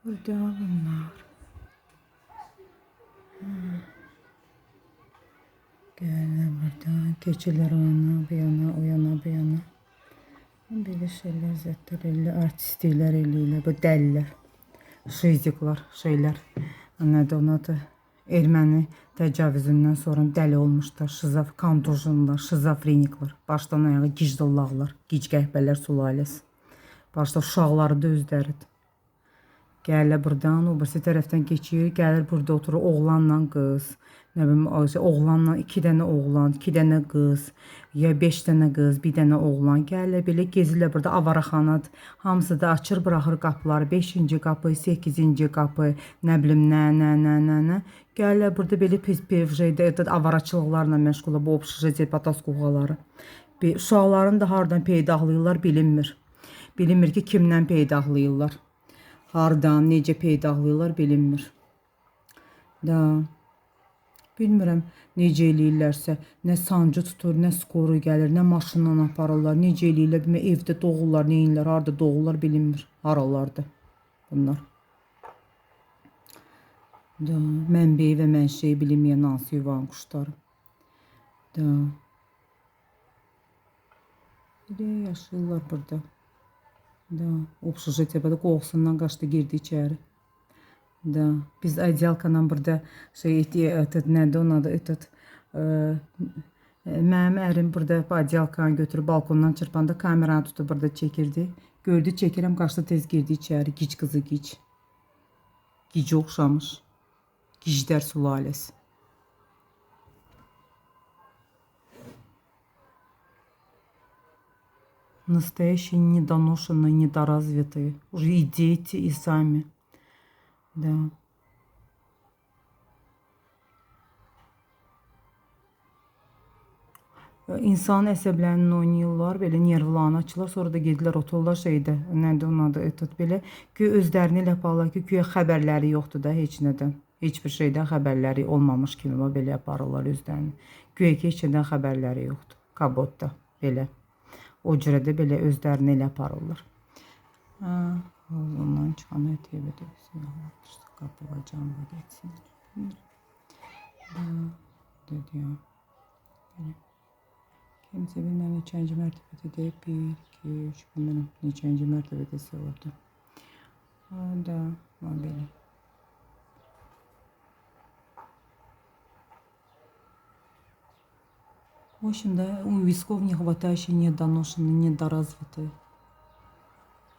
Burada bunlar. Gelirler buradan. Keçiler o yana, bu yana, o yana, bu yana. Belə şeylər zətlər eləyirlər, artistliklər eləyirlər, bu dəlilər, şiziklar, şeylər. Nədir onun adı? Erməni təcavüzündən sonra dəli olmuşlar, kantujunlar, şizofreniklar, başdan ayağa gicdollaqlar, gic qəhbələr sülaləsi. Başda uşaqları da özləridir. Gəlirlər buradan, o birisi tərəfdən keçir, gəlir burada oturur, oğlanla qız, nə bilim, oğlanla 2 dənə oğlan, 2 dənə qız, ya 5 dənə qız, 1 dənə oğlan. Gəlirlər belə gezirlər burada, avaraxanadır. Hamısı da açır, buraxır qapıları, 5-ci qapı, 8-ci qapı, nə bilim, nə. Gəlirlər burada belə pevjeydə, avaraçılıqlarla məşğul, bu obşijedə pataskuğaları. Uşaqların da hardan peydahlayırlar bilinmir. Bilinmir ki, kimdən peydahlayırlar. Hardan, necə peydahlayırlar bilinmir. Da, bilmirəm, necə eləyirlərsə, nə sancı tutur, nə skoru gəlir, nə maşınla aparırlar, necə eləyirlər, bilmə, evdə doğurlar, neyinlər, harada doğurlar bilinmir, haralarda bunlar. Da, mənbəyi və mənşeyi bilinməyən hansı yuvan quşları. Da, belə yaşayırlar burada. Da, obşucu təbədə qoğusundan qaçdı, girdi içəri. Da, biz adyalkayla burada nədir onun adı, mənim ərim burada adyalkanı götürüb balkondan çırpanda kameranı tutub burada çəkirdi. Gördü, çəkirəm, qaçdı, tez girdi içəri, gic qızı gic. Gicə oxşamış, gicdər sülaləsi. Настоящие недоношенные, недоразвитые. Уже и дети, и сами. Да. İnsan əsəblərini oynayırlar, belə nervlarını açırlar, sonra da gedirlər otururlar şeydə, nədir onun adı, belə ki, özlərini elə yaparlar ki, güya xəbərləri yoxdur da heç nədən. Heç bir şeydən xəbərləri olmamış kimi belə yaparlar özlərini. Güya ki, heç nədən xəbərləri yoxdur. Kabotda, belə. O cürə də belə özlərini elə aparırlar. Ondan çıxan etiyə belə qapı var, canlı geçsin. Dedi ya. Kimsə bilməm neçənci mərtəbədə deyib, 1, 2, 3, bilməm neçənci mərtəbədəsə orada. Da, belə. В общем, да, у висков не хватающие, недоношенные, недоразвитые.